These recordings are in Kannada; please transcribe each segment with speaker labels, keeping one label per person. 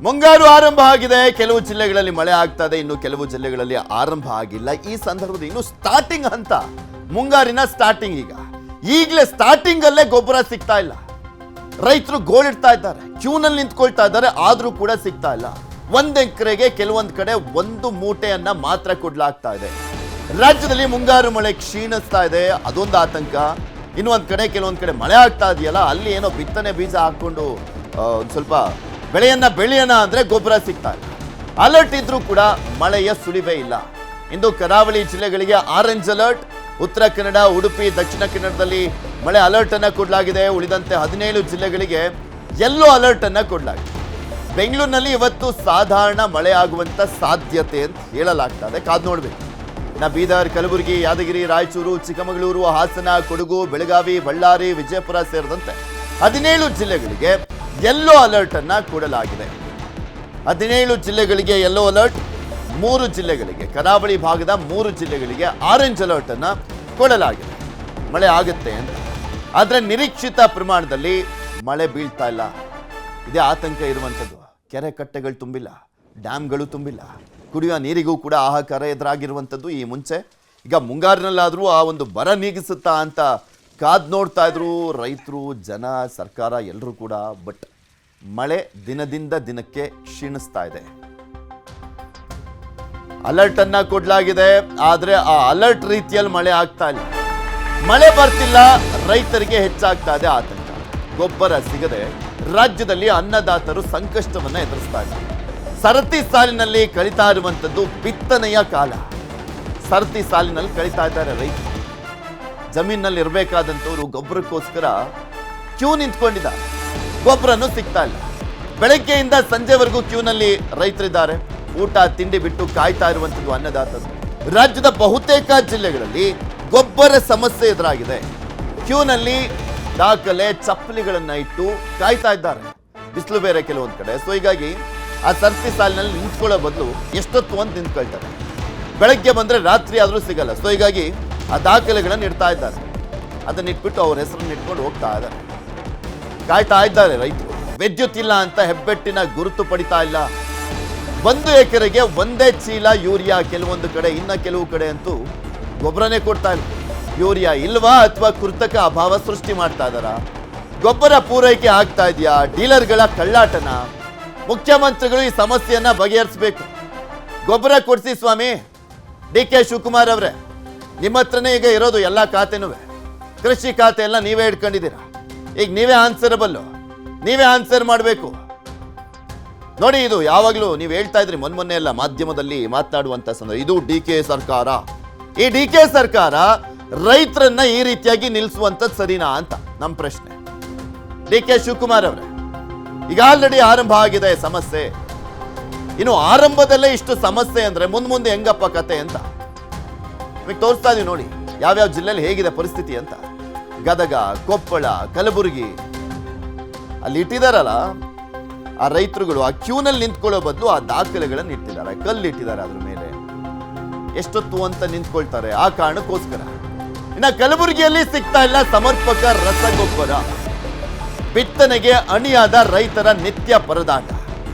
Speaker 1: ಮುಂಗಾರು ಆರಂಭ ಆಗಿದೆ. ಕೆಲವು ಜಿಲ್ಲೆಗಳಲ್ಲಿ ಮಳೆ ಆಗ್ತಾ ಇದೆ, ಇನ್ನು ಕೆಲವು ಜಿಲ್ಲೆಗಳಲ್ಲಿ ಆರಂಭ ಆಗಿಲ್ಲ. ಈ ಸಂದರ್ಭದಲ್ಲಿ ಇನ್ನು ಸ್ಟಾರ್ಟಿಂಗ್ ಹಂತ, ಮುಂಗಾರಿನ ಸ್ಟಾರ್ಟಿಂಗ್. ಈಗಲೇ ಸ್ಟಾರ್ಟಿಂಗ್ ಅಲ್ಲೇ ಗೊಬ್ಬರ ಸಿಗ್ತಾ ಇಲ್ಲ. ರೈತರು ಗೋಳಿಡ್ತಾ ಇದ್ದಾರೆ, ಕ್ಯೂನಲ್ಲಿ ನಿಂತ್ಕೊಳ್ತಾ ಇದ್ದಾರೆ, ಆದ್ರೂ ಕೂಡ ಸಿಗ್ತಾ ಇಲ್ಲ. ಒಂದ್ ಎಕರೆಗೆ ಕೆಲವೊಂದ್ ಕಡೆ ಒಂದು ಮೂಟೆಯನ್ನ ಮಾತ್ರ ಕೊಡ್ಲಾಗ್ತಾ ಇದೆ. ರಾಜ್ಯದಲ್ಲಿ ಮುಂಗಾರು ಮಳೆ ಕ್ಷೀಣಿಸ್ತಾ ಇದೆ, ಅದೊಂದು ಆತಂಕ. ಇನ್ನೊಂದ್ ಕಡೆ ಕೆಲವೊಂದ್ ಕಡೆ ಮಳೆ ಆಗ್ತಾ ಇದೆಯಲ್ಲ, ಅಲ್ಲಿ ಏನೋ ಬಿತ್ತನೆ ಬೀಜ ಹಾಕೊಂಡು ಒಂದ್ ಸ್ವಲ್ಪ ಬೆಳೆಯನ್ನ ಅಂದ್ರೆ ಗೊಬ್ಬರ ಸಿಗ್ತಾ ಇಲ್ಲ. ಅಲರ್ಟ್ ಇದ್ರೂ ಕೂಡ ಮಳೆಯ ಸುಳಿವೇ ಇಲ್ಲ. ಇಂದು ಕರಾವಳಿ ಜಿಲ್ಲೆಗಳಿಗೆ ಆರೆಂಜ್ ಅಲರ್ಟ್, ಉತ್ತರ ಕನ್ನಡ, ಉಡುಪಿ, ದಕ್ಷಿಣ ಕನ್ನಡದಲ್ಲಿ ಮಳೆ ಅಲರ್ಟ್ ಅನ್ನ ಕೊಡಲಾಗಿದೆ. ಉಳಿದಂತೆ 17 ಜಿಲ್ಲೆಗಳಿಗೆ ಯೆಲ್ಲೋ ಅಲರ್ಟ್ ಅನ್ನ ಕೊಡಲಾಗಿದೆ. ಬೆಂಗಳೂರಿನಲ್ಲಿ ಇವತ್ತು ಸಾಧಾರಣ ಮಳೆ ಆಗುವಂತ ಸಾಧ್ಯತೆ ಅಂತ ಹೇಳಲಾಗ್ತಾ ಇದೆ, ಕಾದು ನೋಡ್ಬೇಕು. ಬೀದರ್, ಕಲಬುರಗಿ, ಯಾದಗಿರಿ, ರಾಯಚೂರು, ಚಿಕ್ಕಮಗಳೂರು, ಹಾಸನ, ಕೊಡಗು, ಬೆಳಗಾವಿ, ಬಳ್ಳಾರಿ, ವಿಜಯಪುರ ಸೇರಿದಂತೆ 17 ಜಿಲ್ಲೆಗಳಿಗೆ ಯೆಲ್ಲೋ ಅಲರ್ಟ್ ಅನ್ನ ಕೊಡಲಾಗಿದೆ. 17 ಜಿಲ್ಲೆಗಳಿಗೆ ಯೆಲ್ಲೋ ಅಲರ್ಟ್, 3 ಜಿಲ್ಲೆಗಳಿಗೆ, ಕರಾವಳಿ ಭಾಗದ 3 ಜಿಲ್ಲೆಗಳಿಗೆ ಆರೆಂಜ್ ಅಲರ್ಟ್ ಅನ್ನ ಕೊಡಲಾಗಿದೆ. ಮಳೆ ಆಗುತ್ತೆ ಅಂತ, ಆದ್ರೆ ನಿರೀಕ್ಷಿತ ಪ್ರಮಾಣದಲ್ಲಿ ಮಳೆ ಬೀಳ್ತಾ ಇಲ್ಲ. ಇದೇ ಆತಂಕ ಇರುವಂಥದ್ದು. ಕೆರೆ ಕಟ್ಟೆಗಳು ತುಂಬಿಲ್ಲ, ಡ್ಯಾಮ್ಗಳು ತುಂಬಿಲ್ಲ, ಕುಡಿಯುವ ನೀರಿಗೂ ಕೂಡ ಹಾಹಾಕಾರ ಎದುರಾಗಿರುವಂಥದ್ದು. ಈ ಮುಂಚೆ ಈಗ ಮುಂಗಾರಿನಲ್ಲಾದರೂ ಆ ಒಂದು ಬರ ನೀಗಿಸುತ್ತಾ ಅಂತ ಕಾದ್ ನೋಡ್ತಾ ಇದ್ರು ರೈತರು, ಜನ, ಸರ್ಕಾರ ಎಲ್ಲರೂ ಕೂಡ. ಬಟ್ ಮಳೆ ದಿನದಿಂದ ದಿನಕ್ಕೆ ಕ್ಷೀಣಿಸ್ತಾ ಇದೆ. ಅಲರ್ಟ್ ಅನ್ನ ಕೊಡಲಾಗಿದೆ, ಆದ್ರೆ ಆ ಅಲರ್ಟ್ ರೀತಿಯಲ್ಲಿ ಮಳೆ ಆಗ್ತಾ ಇಲ್ಲ. ಮಳೆ ಬರ್ತಿಲ್ಲ, ರೈತರಿಗೆ ಹೆಚ್ಚಾಗ್ತಾ ಇದೆ ಆತಂಕ. ಗೊಬ್ಬರ ಸಿಗದೆ ರಾಜ್ಯದಲ್ಲಿ ಅನ್ನದಾತರು ಸಂಕಷ್ಟವನ್ನ ಎದುರಿಸ್ತಾ ಇದ್ದಾರೆ. ಸರತಿ ಸಾಲಿನಲ್ಲಿ ಕಳೀತಾ ಇರುವಂಥದ್ದು ಬಿತ್ತನೆಯ ಕಾಲ. ಸರತಿ ಸಾಲಿನಲ್ಲಿ ಕಳೀತಾ ಇದ್ದಾರೆ ರೈತರು. ಜಮೀನಲ್ಲಿ ಇರಬೇಕಾದಂಥವ್ರು ಗೊಬ್ಬರಕ್ಕೋಸ್ಕರ ಕ್ಯೂ ನಿಂತ್ಕೊಂಡಿದ್ದಾರೆ, ಗೊಬ್ಬರನೂ ಸಿಗ್ತಾ ಇಲ್ಲ. ಬೆಳಗ್ಗೆಯಿಂದ ಸಂಜೆವರೆಗೂ ಕ್ಯೂನಲ್ಲಿ ರೈತರಿದ್ದಾರೆ. ಊಟ ತಿಂಡಿ ಬಿಟ್ಟು ಕಾಯ್ತಾ ಇರುವಂಥದ್ದು ಅನ್ನದಾತರು. ರಾಜ್ಯದ ಬಹುತೇಕ ಜಿಲ್ಲೆಗಳಲ್ಲಿ ಗೊಬ್ಬರ ಸಮಸ್ಯೆ ಎದುರಾಗಿದೆ. ಕ್ಯೂನಲ್ಲಿ ದಾಖಲೆ ಚಪ್ಪಲಿಗಳನ್ನ ಇಟ್ಟು ಕಾಯ್ತಾ ಇದ್ದಾರೆ. ಬಿಸಿಲು ಬೇರೆ ಕೆಲವೊಂದು ಕಡೆ. ಸೊ ಹೀಗಾಗಿ ಆ ಸರತಿ ಸಾಲಿನಲ್ಲಿ ನಿಂತ್ಕೊಳ್ಳೋ ಬದಲು ಎಷ್ಟೊತ್ತು ಅಂತ ನಿಂತ್ಕೊಳ್ತಾರೆ. ಬೆಳಗ್ಗೆ ಬಂದ್ರೆ ರಾತ್ರಿ ಆದ್ರೂ ಸಿಗಲ್ಲ. ಸೊ ಹೀಗಾಗಿ ಆ ದಾಖಲೆಗಳನ್ನು ಇಡ್ತಾ ಇದ್ದಾರೆ. ಅದನ್ನ ಇಟ್ಬಿಟ್ಟು ಅವ್ರ ಹೆಸರನ್ನ ಇಟ್ಕೊಂಡು ಹೋಗ್ತಾ ಇದ್ದಾರೆ, ಕಾಯ್ತಾ ಇದ್ದಾರೆ ರೈತರು. ವಿದ್ಯುತ್ ಇಲ್ಲ ಅಂತ ಹೆಬ್ಬೆಟ್ಟಿನ ಗುರುತು ಪಡಿತಾ ಇಲ್ಲ. 1 ಎಕರೆಗೆ ಒಂದೇ ಚೀಲ ಯೂರಿಯಾ ಕೆಲವೊಂದು ಕಡೆ, ಇನ್ನ ಕೆಲವು ಕಡೆ ಅಂತೂ ಗೊಬ್ಬರನೇ ಕೊಡ್ತಾ ಇಲ್ಲ. ಯೂರಿಯಾ ಇಲ್ವಾ ಅಥವಾ ಕೃತಕ ಅಭಾವ ಸೃಷ್ಟಿ ಮಾಡ್ತಾ ಇದ್ದಾರ? ಗೊಬ್ಬರ ಪೂರೈಕೆ ಆಗ್ತಾ ಇದೆಯಾ? ಡೀಲರ್ಗಳ ಕಳ್ಳಾಟನ? ಮುಖ್ಯಮಂತ್ರಿಗಳು ಈ ಸಮಸ್ಯೆಯನ್ನ ಬಗೆಹರಿಸಬೇಕು. ಗೊಬ್ಬರ ಕೊಡಿಸಿ ಸ್ವಾಮಿ. DK ಶಿವಕುಮಾರ್ ಅವರೇ, ನಿಮ್ಮ ಹತ್ರನೇ ಈಗ ಇರೋದು ಎಲ್ಲ ಖಾತೆನೂ. ಕೃಷಿ ಖಾತೆ ಎಲ್ಲ ನೀವೇ ಇಟ್ಕೊಂಡಿದ್ದೀರಾ. ಈಗ ನೀವೇ ಆನ್ಸರಬಲ್, ನೀವೇ ಆನ್ಸರ್ ಮಾಡಬೇಕು. ನೋಡಿ, ಇದು ಯಾವಾಗಲೂ ನೀವು ಹೇಳ್ತಾ ಇದ್ರಿ, ಮೊನ್ನೆ ಎಲ್ಲ ಮಾಧ್ಯಮದಲ್ಲಿ ಮಾತನಾಡುವಂತ ಸಂದರ್ಭ, ಇದು DK ಸರ್ಕಾರ. ಈ DK ಸರ್ಕಾರ ರೈತರನ್ನ ಈ ರೀತಿಯಾಗಿ ನಿಲ್ಲಿಸುವಂಥದ್ದು ಸರಿನಾ ಅಂತ ನಮ್ಮ ಪ್ರಶ್ನೆ. DK ಶಿವಕುಮಾರ್ ಅವರೇ, ಈಗ ಆಲ್ರೆಡಿ ಆರಂಭ ಆಗಿದೆ ಸಮಸ್ಯೆ. ಇನ್ನು ಆರಂಭದಲ್ಲೇ ಇಷ್ಟು ಸಮಸ್ಯೆ ಅಂದ್ರೆ ಮುಂದೆ ಹೆಂಗಪ್ಪ ಕತೆ ಅಂತ ನಿಮಗೆ ತೋರಿಸ್ತಾ ಇದೀವಿ. ನೋಡಿ ಯಾವ್ಯಾವ ಜಿಲ್ಲೆಯಲ್ಲಿ ಹೇಗಿದೆ ಪರಿಸ್ಥಿತಿ ಅಂತ. ಗದಗ, ಕೊಪ್ಪಳ, ಕಲಬುರಗಿ ಅಲ್ಲಿ ಇಟ್ಟಿದಾರಲ್ಲ ಆ ರೈತರುಗಳು, ಆ ಕ್ಯೂನಲ್ಲಿ ನಿಂತ್ಕೊಳ್ಳೋ ಬದಲು ಆ ದಾಖಲೆಗಳನ್ನು ಇಟ್ಟಿದ್ದಾರೆ, ಕಲ್ಲು ಇಟ್ಟಿದ್ದಾರೆ ಅದ್ರ ಮೇಲೆ. ಎಷ್ಟೊತ್ತು ಅಂತ ನಿಂತ್ಕೊಳ್ತಾರೆ ಆ ಕಾರಣಕ್ಕೋಸ್ಕರ. ಇನ್ನು ಕಲಬುರಗಿಯಲ್ಲಿ ಸಿಗ್ತಾ ಇಲ್ಲ ಸಮರ್ಪಕ ರಸಗೊಬ್ಬರ. ಬಿತ್ತನೆಗೆ ಅಣಿಯಾದ ರೈತರ ನಿತ್ಯ ಪರದಾಟ.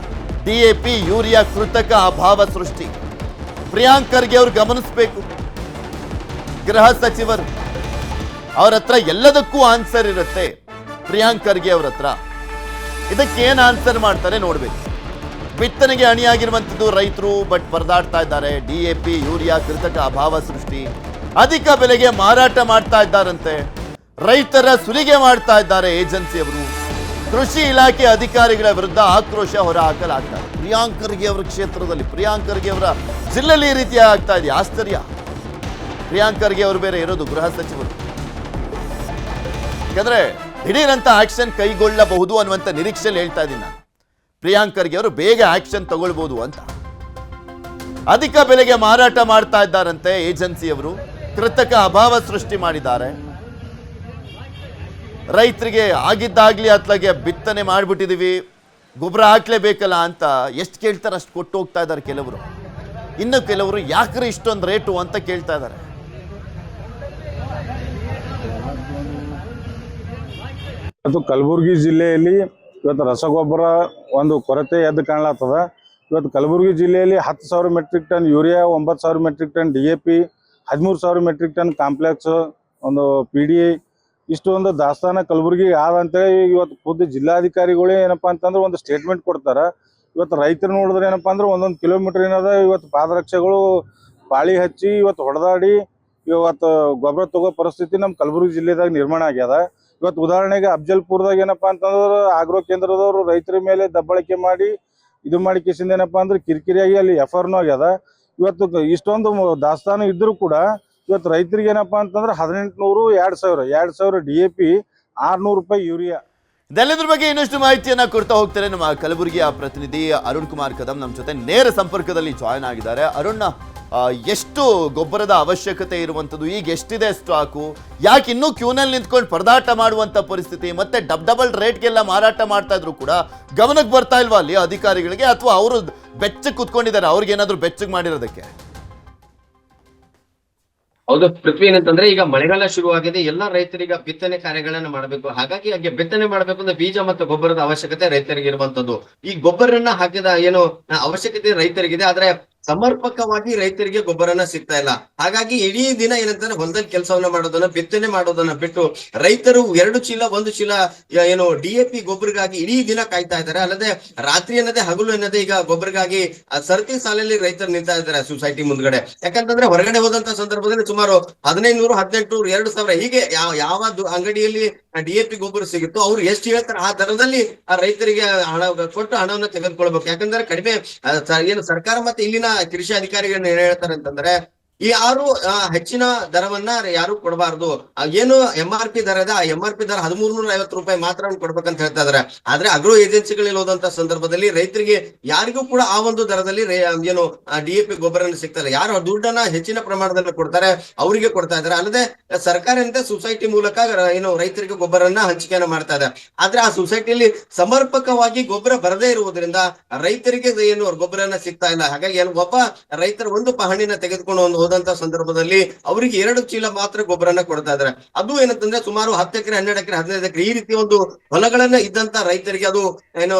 Speaker 1: DAP, ಯೂರಿಯಾ ಕೃತಕ ಅಭಾವ ಸೃಷ್ಟಿ. ಪ್ರಿಯಾಂಕ್ ಖರ್ಗೆ ಅವರು ಗಮನಿಸಬೇಕು. ಗೃಹ ಸಚಿವರು, ಅವ್ರ ಹತ್ರ ಎಲ್ಲದಕ್ಕೂ ಆನ್ಸರ್ ಇರುತ್ತೆ. ಪ್ರಿಯಾಂಕ್ ಖರ್ಗೆ ಅವ್ರ ಹತ್ರ ಇದಕ್ಕೆ ಏನ್ ಆನ್ಸರ್ ಮಾಡ್ತಾರೆ ನೋಡ್ಬೇಕು. ಬಿತ್ತನೆಗೆ ಅಣಿಯಾಗಿರುವಂಥದ್ದು ರೈತರು, ಬಟ್ ಪರದಾಡ್ತಾ ಇದ್ದಾರೆ. DAP, ಯೂರಿಯಾ ಕೃತಕ ಅಭಾವ ಸೃಷ್ಟಿ. ಅಧಿಕ ಬೆಲೆಗೆ ಮಾರಾಟ ಮಾಡ್ತಾ ಇದ್ದಾರಂತೆ. ರೈತರ ಸುಲಿಗೆ ಮಾಡ್ತಾ ಇದ್ದಾರೆ ಏಜೆನ್ಸಿಯವರು. ಕೃಷಿ ಇಲಾಖೆ ಅಧಿಕಾರಿಗಳ ವಿರುದ್ಧ ಆಕ್ರೋಶ ಹೊರಹಾಕಲಾಗ್ತಾರೆ. ಪ್ರಿಯಾಂಕ್ ಖರ್ಗೆ ಅವರ ಕ್ಷೇತ್ರದಲ್ಲಿ, ಪ್ರಿಯಾಂಕ್ ಖರ್ಗೆ ಅವರ ಜಿಲ್ಲೆಯಲ್ಲಿ ಈ ರೀತಿ ಆಗ್ತಾ ಇದೆ. ಆಶ್ಚರ್ಯ. ಪ್ರಿಯಾಂಕ್ ಖರ್ಗೆ ಅವರು ಬೇರೆ ಇರೋದು ಗೃಹ ಸಚಿವರು. ಯಾಕಂದ್ರೆ ದಿಢೀರಂತ ಆಕ್ಷನ್ ಕೈಗೊಳ್ಳಬಹುದು ಅನ್ನುವಂಥ ನಿರೀಕ್ಷೆಯಲ್ಲಿ ಹೇಳ್ತಾ ಇದ್ದೀನಿ ನಾನು. ಪ್ರಿಯಾಂಕ್ ಖರ್ಗೆ ಅವರು ಬೇಗ ಆಕ್ಷನ್ ತಗೊಳ್ಬಹುದು ಅಂತ. ಅಧಿಕ ಬೆಲೆಗೆ ಮಾರಾಟ ಮಾಡ್ತಾ ಇದ್ದಾರಂತೆ ಏಜೆನ್ಸಿಯವರು. ಕೃತಕ ಅಭಾವ ಸೃಷ್ಟಿ ಮಾಡಿದ್ದಾರೆ. ರೈತರಿಗೆ ಆಗಿದ್ದಾಗ್ಲಿ ಅತ್ಲಾಗೆ ಬಿತ್ತನೆ ಮಾಡ್ಬಿಟ್ಟಿದೀವಿ, ಗೊಬ್ಬರ ಹಾಕ್ಲೇಬೇಕಲ್ಲ ಅಂತ ಎಷ್ಟು ಕೇಳ್ತಾರೆ ಅಷ್ಟು ಕೊಟ್ಟು ಹೋಗ್ತಾ ಇದ್ದಾರೆ ಕೆಲವರು. ಇನ್ನು ಕೆಲವರು ಯಾಕ್ರೆ ಇಷ್ಟೊಂದು ರೇಟು ಅಂತ ಕೇಳ್ತಾ ಇದ್ದಾರೆ.
Speaker 2: ಮತ್ತು ಕಲಬುರಗಿ ಜಿಲ್ಲೆಯಲ್ಲಿ ಇವತ್ತು ರಸಗೊಬ್ಬರ ಒಂದು ಕೊರತೆ ಎದ್ದು ಕಾಣ್ಲತ್ತದ. ಇವತ್ತು ಕಲಬುರಗಿ ಜಿಲ್ಲೆಯಲ್ಲಿ 10,000 metric ton urea, 9,000 metric ton DAP, 13,000 metric ton complex, ಒಂದು PDA ಇಷ್ಟು ಒಂದು ದಾಸ್ತಾನ ಕಲಬುರಗಿ ಆದಂತೇಳಿ ಇವತ್ತು ಖುದ್ದು ಜಿಲ್ಲಾಧಿಕಾರಿಗಳೇ ಏನಪ್ಪಾ ಅಂತಂದ್ರೆ ಒಂದು ಸ್ಟೇಟ್ಮೆಂಟ್ ಕೊಡ್ತಾರೆ. ಇವತ್ತು ರೈತರು ನೋಡಿದ್ರೆ ಏನಪ್ಪಾ ಅಂದ್ರೆ ಒಂದೊಂದು ಕಿಲೋಮೀಟರ್ ಏನದ ಇವತ್ತು ಪಾದರಕ್ಷೆಗಳು ಪಾಳಿ ಹಚ್ಚಿ ಇವತ್ತು ಹೊಡೆದಾಡಿ ಇವತ್ತು ಗೊಬ್ಬರ ತಗೋ ಪರಿಸ್ಥಿತಿ ನಮ್ಮ ಕಲಬುರಗಿ ಜಿಲ್ಲೆದಾಗ ನಿರ್ಮಾಣ ಆಗ್ಯದ. ಇವತ್ತು ಉದಾಹರಣೆಗೆ ಅಫ್ಜಲ್ಪುರದಾಗ ಏನಪ್ಪಾ ಅಂತಂದ್ರೆ ಆಗ್ರೋ ಕೇಂದ್ರದವರು ರೈತರ ಮೇಲೆ ದಬ್ಬಾಳಿಕೆ ಮಾಡಿ ಇದು ಮಾಡಿ ಕಿಸಿಂದ ಏನಪ್ಪಾ ಅಂದ್ರೆ ಕಿರಿಕಿರಿಯಾಗಿ ಅಲ್ಲಿ ಎಫ್ಆರ್ನೂ ಆಗ್ಯದ. ಇವತ್ತು ಇಷ್ಟೊಂದು ದಾಸ್ತಾನು ಇದ್ರೂ ಕೂಡ ಇವತ್ತು ರೈತರಿಗೆ ಏನಪ್ಪಾ ಅಂತಂದ್ರೆ 1,800, 2,000 DAP, 600 ರೂಪಾಯಿ ಯೂರಿಯಾ.
Speaker 1: ಇದೆಲ್ಲದ್ರ ಬಗ್ಗೆ ಇನ್ನಷ್ಟು ಮಾಹಿತಿಯನ್ನ ಕೊಡ್ತಾ ಹೋಗ್ತಾರೆ ನಮ್ಮ ಕಲಬುರಗಿಯ ಪ್ರತಿನಿಧಿ ಅರುಣ್ ಕುಮಾರ್ ಕದಂ ನಮ್ಮ ಜೊತೆ ನೇರ ಸಂಪರ್ಕದಲ್ಲಿ ಜಾಯ್ನ್ ಆಗಿದ್ದಾರೆ. ಅರುಣ್, ಎಷ್ಟು ಗೊಬ್ಬರದ ಅವಶ್ಯಕತೆ ಇರುವಂಥದ್ದು, ಈಗ ಎಷ್ಟಿದೆ ಸ್ಟಾಕು, ಯಾಕೆ ಇನ್ನೂ ಕ್ಯೂನಲ್ಲಿ ನಿಂತ್ಕೊಂಡು ಪರದಾಟ ಮಾಡುವಂಥ ಪರಿಸ್ಥಿತಿ, ಮತ್ತೆ ಡಬಲ್ ರೇಟ್ಗೆಲ್ಲ ಮಾರಾಟ ಮಾಡ್ತಾ ಇದ್ರು ಕೂಡ ಗಮನಕ್ಕೆ ಬರ್ತಾ ಇಲ್ವಾ ಅಲ್ಲಿ ಅಧಿಕಾರಿಗಳಿಗೆ, ಅಥವಾ ಅವರು ಬೆಚ್ಚಗೆ ಕುತ್ಕೊಂಡಿದ್ದಾರೆ, ಅವ್ರಿಗೇನಾದ್ರೂ ಬೆಚ್ಚಗೆ ಮಾಡಿರೋದಕ್ಕೆ?
Speaker 3: ಹೌದು ಪೃಥ್ವಿ, ಏನಂತಂದ್ರೆ ಈಗ ಮಳೆಗಾಲ ಶುರುವಾಗಿದೆ, ಎಲ್ಲಾ ರೈತರಿಗೆ ಬಿತ್ತನೆ ಕಾರ್ಯಗಳನ್ನ ಮಾಡಬೇಕು. ಹಾಗಾಗಿ ಹಾಗೆ ಬಿತ್ತನೆ ಮಾಡ್ಬೇಕು ಅಂದ್ರೆ ಬೀಜ ಮತ್ತು ಗೊಬ್ಬರದ ಅವಶ್ಯಕತೆ ರೈತರಿಗೆ ಇರುವಂತದ್ದು. ಈ ಗೊಬ್ಬರನ್ನ ಹಾಕಿದ ಏನು ಅವಶ್ಯಕತೆ ರೈತರಿಗಿದೆ, ಆದ್ರೆ ಸಮರ್ಪಕವಾಗಿ ರೈತರಿಗೆ ಗೊಬ್ಬರನ ಸಿಗ್ತಾ ಇಲ್ಲ. ಹಾಗಾಗಿ ಇಡೀ ದಿನ ಏನಂತಂದ್ರೆ ಹೊಲದಲ್ಲಿ ಕೆಲಸವನ್ನ ಮಾಡೋದನ್ನ, ಬಿತ್ತನೆ ಮಾಡೋದನ್ನ ಬಿಟ್ಟು ರೈತರು 2 ಚೀಲ 1 ಚೀಲ ಏನು DAP ಗೊಬ್ಬರಗಾಗಿ ಇಡೀ ದಿನ ಕಾಯ್ತಾ ಇದ್ದಾರೆ. ಅಲ್ಲದೆ ರಾತ್ರಿ ಅನ್ನದೇ ಹಗಲು ಅನ್ನದೇ ಈಗ ಗೊಬ್ಬರಗಾಗಿ ಸರತಿ ಸಾಲಲ್ಲಿ ರೈತರು ನಿಂತಾ ಇದ್ದಾರೆ ಸೊಸೈಟಿ ಮುಂದ್ಗಡೆ. ಯಾಕಂತಂದ್ರೆ ಹೊರಗಡೆ ಹೋದಂತ ಸಂದರ್ಭದಲ್ಲಿ ಸುಮಾರು 1,500, 1,800, 2,000 ಹೀಗೆ ಯಾವ ಅಂಗಡಿಯಲ್ಲಿ DAP ಗೊಬ್ಬರ ಸಿಗುತ್ತೋ ಅವ್ರು ಎಷ್ಟು ಹೇಳ್ತಾರೆ ಆ ದರದಲ್ಲಿ ಆ ರೈತರಿಗೆ ಹಣ ಕೊಟ್ಟು ಹಣವನ್ನು ತೆಗೆದುಕೊಳ್ಬೇಕು. ಯಾಕಂದ್ರೆ ಕಡಿಮೆ ಏನು ಸರ್ಕಾರ ಮತ್ತೆ ಇಲ್ಲಿನ ಕೃಷಿ ಅಧಿಕಾರಿಗಳನ್ನ ಏನ್ ಹೇಳ್ತಾರೆ ಅಂತಂದ್ರೆ, ಯಾರು ಹೆಚ್ಚಿನ ದರವನ್ನ ಯಾರು ಕೊಡಬಾರ್ದು, ಏನು MRP ದರ ಇದೆ ಆ MRP ದರ 1,350 ರೂಪಾಯಿ ಮಾತ್ರ ಕೊಡ್ಬೇಕಂತ ಹೇಳ್ತಾ ಇದಾರೆ. ಆದ್ರೆ ಅಗ್ರೋ ಏಜೆನ್ಸಿಗಳಲ್ಲಿ ಹೋದಂತ ಸಂದರ್ಭದಲ್ಲಿ ರೈತರಿಗೆ ಯಾರಿಗೂ ಕೂಡ ಆ ಒಂದು ದರದಲ್ಲಿ ಏನು DAP ಗೊಬ್ಬರ ಸಿಗ್ತಾ ಇಲ್ಲ. ಯಾರು ದುಡ್ಡನ್ನ ಹೆಚ್ಚಿನ ಪ್ರಮಾಣದಲ್ಲಿ ಕೊಡ್ತಾರೆ ಅವರಿಗೆ ಕೊಡ್ತಾ ಇದಾರೆ. ಅಲ್ಲದೆ ಸರ್ಕಾರ ಅಂತ ಸೊಸೈಟಿ ಮೂಲಕ ಏನು ರೈತರಿಗೆ ಗೊಬ್ಬರನ್ನ ಹಂಚಿಕೆಯನ್ನ ಮಾಡ್ತಾ ಇದೆ. ಆದ್ರೆ ಆ ಸೊಸೈಟಿಯಲ್ಲಿ ಸಮರ್ಪಕವಾಗಿ ಗೊಬ್ಬರ ಬರದೇ ಇರುವುದರಿಂದ ರೈತರಿಗೆ ಏನು ಗೊಬ್ಬರನ ಸಿಗ್ತಾ ಇಲ್ಲ. ಹಾಗಾಗಿ ಒಬ್ಬ ರೈತರ ಒಂದು ಪಹಣಿನ ತೆಗೆದುಕೊಂಡು ಹೋದಂತ ಸಂದರ್ಭದಲ್ಲಿ ಅವರಿಗೆ 2 ಚೀಲ ಮಾತ್ರ ಗೊಬ್ಬರನ ಕೊಡ್ತಾ ಇದಾರೆ. ಅದು ಏನಂತಂದ್ರೆ ಸುಮಾರು 10 ಎಕರೆ, 12 ಎಕರೆ, 15 ಎಕರೆ ಈ ರೀತಿ ಒಂದು ಹೊಲಗಳನ್ನ ಇದ್ದಂತ ರೈತರಿಗೆ ಅದು ಏನೋ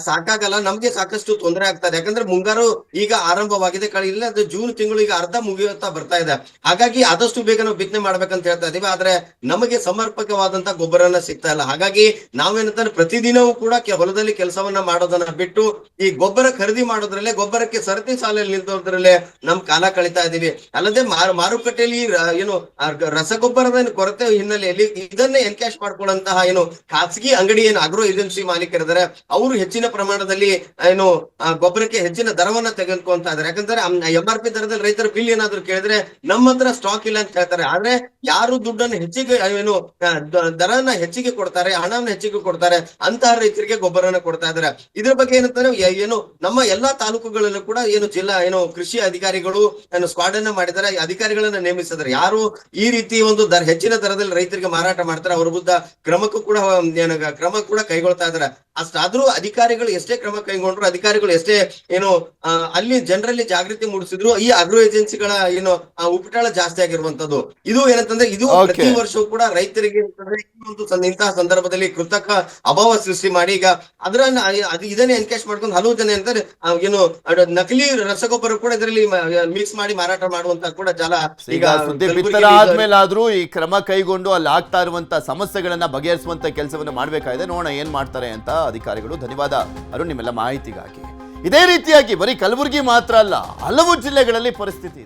Speaker 3: ಸಾಕಾಗಲ್ಲ. ನಮ್ಗೆ ಸಾಕಷ್ಟು ತೊಂದರೆ ಆಗ್ತದೆ. ಯಾಕಂದ್ರೆ ಮುಂಗಾರು ಈಗ ಆರಂಭವಾಗಿದೆ, ಇಲ್ಲ ಅದು ಜೂನ್ ತಿಂಗಳು ಈಗ ಅರ್ಧ ಮುಗಿಯುತ್ತಾ ಬರ್ತಾ ಇದೆ. ಹಾಗಾಗಿ ಆದಷ್ಟು ಬೇಗ ನಾವು ಬಿತ್ತನೆ ಮಾಡ್ಬೇಕಂತ ಹೇಳ್ತಾ ಇದೀವಿ. ಆದ್ರೆ ನಮಗೆ ಸಮರ್ಪಕವಾದಂತ ಗೊಬ್ಬರನ ಸಿಗ್ತಾ ಇಲ್ಲ. ಹಾಗಾಗಿ ನಾವೇನಂತಂದ್ರೆ ಪ್ರತಿದಿನವೂ ಕೂಡ ಹೊಲದಲ್ಲಿ ಕೆಲಸವನ್ನ ಮಾಡೋದನ್ನ ಬಿಟ್ಟು ಈ ಗೊಬ್ಬರ ಖರೀದಿ ಮಾಡೋದ್ರಲ್ಲೇ, ಗೊಬ್ಬರಕ್ಕೆ ಸರತಿ ಸಾಲಲ್ಲಿ ನಿಂತೋದ್ರಲ್ಲೇ ನಮ್ ಕಾಲ ಕಳೀತಾ ಇದೀವಿ. ಅಲ್ಲದೆ ಮಾರುಕಟ್ಟೆಯಲ್ಲಿ ಏನು ರಸಗೊಬ್ಬರದ ಕೊರತೆ ಹಿನ್ನೆಲೆಯಲ್ಲಿ ಇದನ್ನೇ ಎನ್ಕ್ಯಾಶ್ ಮಾಡ್ಕೊಳ್ಳುವಂತಹ ಏನು ಖಾಸಗಿ ಅಂಗಡಿ ಏನು ಅಗ್ರೋ ಏಜೆನ್ಸಿ ಮಾಲೀಕರಿದ್ದಾರೆ ಅವರು ಹೆಚ್ಚಿನ ಪ್ರಮಾಣದಲ್ಲಿ ಏನು ಗೊಬ್ಬರಕ್ಕೆ ಹೆಚ್ಚಿನ ದರವನ್ನ ತೆಗೆದುಕೊಂತ ಇದ್ದಾರೆ. ಯಾಕಂದ್ರೆ MRP ದರದಲ್ಲಿ ರೈತರ ಬಿಲ್ ಏನಾದ್ರು ಕೇಳಿದ್ರೆ ನಮ್ಮ ಹತ್ರ ಸ್ಟಾಕ್ ಇಲ್ಲ ಅಂತ ಹೇಳ್ತಾರೆ. ಆದ್ರೆ ಯಾರು ದುಡ್ಡನ್ನು ಹೆಚ್ಚಿಗೆ ಏನು ದರನ ಹೆಚ್ಚಿಗೆ ಕೊಡ್ತಾರೆ, ಹಣವನ್ನು ಹೆಚ್ಚಿಗೆ ಕೊಡ್ತಾರೆ, ಅಂತಹ ರೈತರಿಗೆ ಗೊಬ್ಬರನ ಕೊಡ್ತಾ ಇದ್ದಾರೆ. ಇದ್ರ ಬಗ್ಗೆ ಏನಂತಾರೆ, ಏನು ನಮ್ಮ ಎಲ್ಲಾ ತಾಲೂಕುಗಳಲ್ಲೂ ಕೂಡ ಏನು ಜಿಲ್ಲಾ ಏನು ಕೃಷಿ ಅಧಿಕಾರಿಗಳು ಏನು ಸ್ಕ್ವಾಡ್ ಅನ್ನ ಮಾಡಿದ್ದಾರೆ, ಅಧಿಕಾರಿಗಳನ್ನ ನೇಮಿಸಿದ್ದಾರೆ. ಯಾರು ಈ ರೀತಿ ಒಂದು ಹೆಚ್ಚಿನ ದರದಲ್ಲಿ ರೈತರಿಗೆ ಮಾರಾಟ ಮಾಡ್ತಾರೆ ಅವ್ರ ವಿರುದ್ಧ ಕ್ರಮ ಕೂಡ ಕೈಗೊಳ್ತಾ ಇದ್ದಾರೆ. ಅಷ್ಟಾದ್ರೂ ಅಧಿಕಾರಿಗಳು ಎಷ್ಟೇ ಕ್ರಮ ಕೈಗೊಂಡ್ರು, ಅಧಿಕಾರಿಗಳು ಎಷ್ಟೇ ಏನು ಅಲ್ಲಿ ಜನರಲ್ಲಿ ಜಾಗೃತಿ ಮೂಡಿಸಿದ್ರು, ಈ ಅಗ್ರೋ ಏಜೆನ್ಸಿಗಳ ಏನು ಉಪಟಳ ಜಾಸ್ತಿ ಆಗಿರುವಂತದ್ದು. ಇದು ಏನಂತಂದ್ರೆ ಇದು ಪ್ರತಿ ವರ್ಷವೂ ಕೂಡ ರೈತರಿಗೆ ಇಂತಹ ಸಂದರ್ಭದಲ್ಲಿ ಕೃತಕ ಅಭಾವ ಸೃಷ್ಟಿ ಮಾಡಿ ಈಗ ಇದನ್ನೇ ಎನ್ಕ್ಯಾಶ್ ಮಾಡ್ಕೊಂಡು ಹಲವು ಜನ ಅಂತಾರೆ ಏನು ನಕಲಿ ರಸಗೊಬ್ಬರ ಕೂಡ ಇದರಲ್ಲಿ ಮಿಕ್ಸ್ ಮಾಡಿ ಮಾರಾಟ ಮಾಡುವಂತ ಕೂಡ ಜಾಲ
Speaker 1: ಈಗ ಸುದ್ದಿ ಬಿತ್ತರ ಆದ್ಮೇಲಾದ್ರೂ ಈ ಕ್ರಮ ಕೈಗೊಂಡು ಅಲ್ಲಿ ಆಗ್ತಾ ಇರುವಂತ ಸಮಸ್ಯೆಗಳನ್ನ ಬಗೆಹರಿಸುವಂತ ಕೆಲಸವನ್ನ ಮಾಡ್ಬೇಕಾಗಿದೆ. ನೋಡೋಣ ಏನ್ ಮಾಡ್ತಾರೆ ಅಂತ ಅಧಿಕಾರಿಗಳು. ಧನ್ಯವಾದ ಅರುಣ್ ನಿಮ್ಮೆಲ್ಲ ಮಾಹಿತಿಗಾಗಿ. ಇದೇ ರೀತಿಯಾಗಿ ಬರೀ ಕಲಬುರಗಿ ಮಾತ್ರ ಅಲ್ಲ, ಹಲವು ಜಿಲ್ಲೆಗಳಲ್ಲಿ ಪರಿಸ್ಥಿತಿ